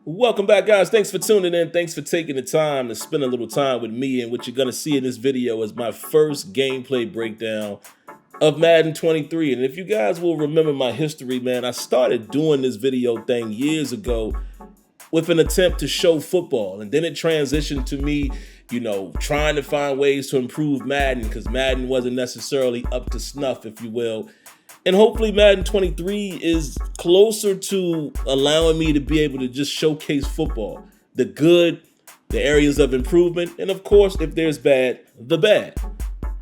Welcome back, guys. Thanks for tuning in. Thanks for taking the time to spend a little time with me. And what you're going to see in this video is my first gameplay breakdown of Madden 23. And if you guys will remember my history, man, I started doing this video thing years ago with an attempt to show football. And then it transitioned to me, trying to find ways to improve Madden because Madden wasn't necessarily up to snuff, if you will. And hopefully Madden 23 is closer to allowing me to be able to just showcase football, the good, the areas of improvement, and of course, if there's bad, the bad.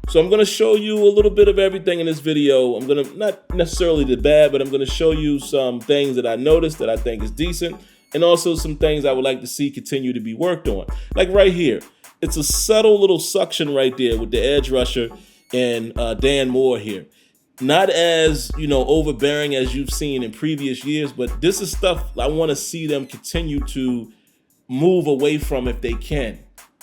So I'm gonna show you a little bit of everything in this video. I'm gonna, not necessarily the bad, but I'm gonna show you some things that I noticed that I think is decent, and also some things I would like to see continue to be worked on. Like right here, it's a subtle little suction right there with the edge rusher and Dan Moore here. Not as, overbearing as you've seen in previous years, but this is stuff I want to see them continue to move away from if they can.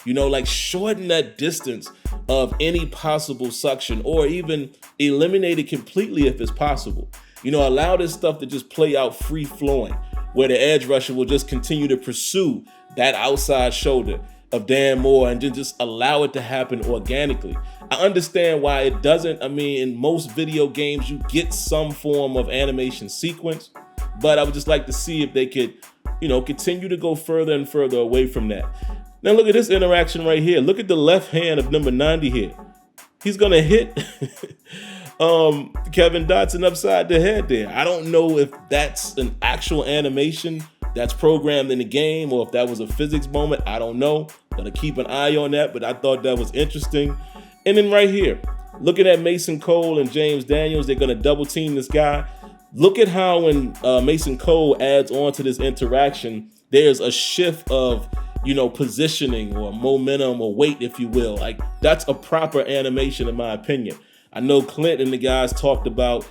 Like shorten that distance of any possible suction or even eliminate it completely if it's possible. Allow this stuff to just play out free flowing where the edge rusher will just continue to pursue that outside shoulder of Dan Moore and just allow it to happen organically. I understand why it doesn't. In most video games, you get some form of animation sequence, but I would just like to see if they could, continue to go further and further away from that. Now look at this interaction right here. Look at the left hand of number 90 here. He's gonna hit Kevin Dotson upside the head there. I don't know if that's an actual animation that's programmed in the game or if that was a physics moment. I don't know. Gotta keep an eye on that, but I thought that was interesting. And then right here, looking at Mason Cole and James Daniels, they're gonna double team this guy. Look at how when Mason Cole adds on to this interaction, there's a shift of, positioning or momentum or weight, if you will. Like that's a proper animation in my opinion. I know Clint and the guys talked about,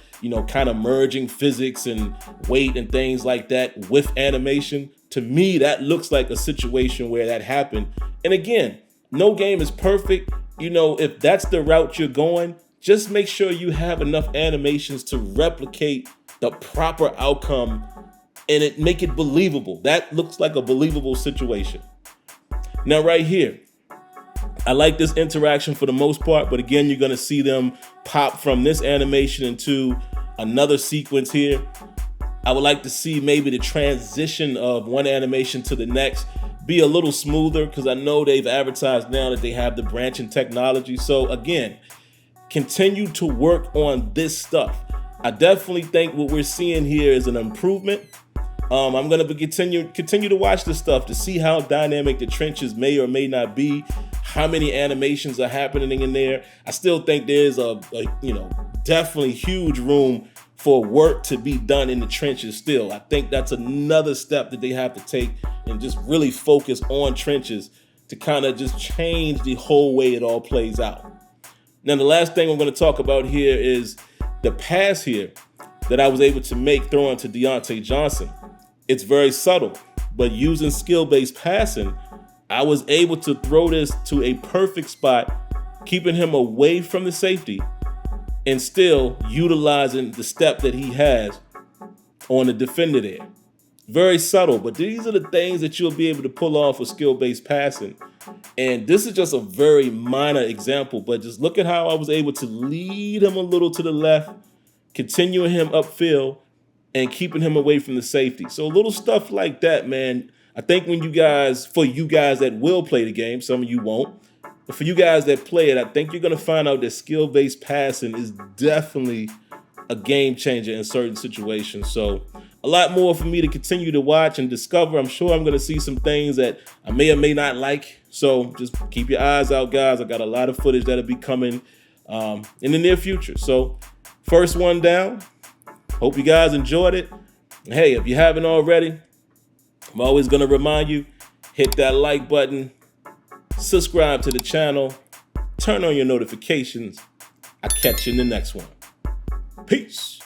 kind of merging physics and weight and things like that with animation. To me, that looks like a situation where that happened. And again, no game is perfect. If that's the route you're going, just make sure you have enough animations to replicate the proper outcome and make it believable. That looks like a believable situation. Now right here, I like this interaction for the most part, but again, you're gonna see them pop from this animation into another sequence here. I would like to see maybe the transition of one animation to the next be a little smoother because I know they've advertised now that they have the branching technology. So again, continue to work on this stuff. I definitely think what we're seeing here is an improvement. I'm gonna continue to watch this stuff to see how dynamic the trenches may or may not be, how many animations are happening in there. I still think there's a definitely huge room for work to be done in the trenches still. I think that's another step that they have to take and just really focus on trenches to kind of just change the whole way it all plays out. Now, the last thing I'm going to talk about here is the pass here that I was able to make throwing to Deontay Johnson. It's very subtle, but using skill-based passing, I was able to throw this to a perfect spot, keeping him away from the safety and still utilizing the step that he has on the defender there. Very subtle, but these are the things that you'll be able to pull off with skill-based passing. And this is just a very minor example, but just look at how I was able to lead him a little to the left, continuing him upfield, and keeping him away from the safety. So little stuff like that, man. I think for you guys that will play the game, some of you won't, but for you guys that play it, I think you're going to find out that skill-based passing is definitely a game changer in certain situations. So a lot more for me to continue to watch and discover. I'm sure I'm going to see some things that I may or may not like. So just keep your eyes out, guys. I got a lot of footage that'll be coming in the near future. So first one down. Hope you guys enjoyed it. Hey, if you haven't already, I'm always going to remind you, hit that like button, subscribe to the channel, turn on your notifications. I'll catch you in the next one. Peace.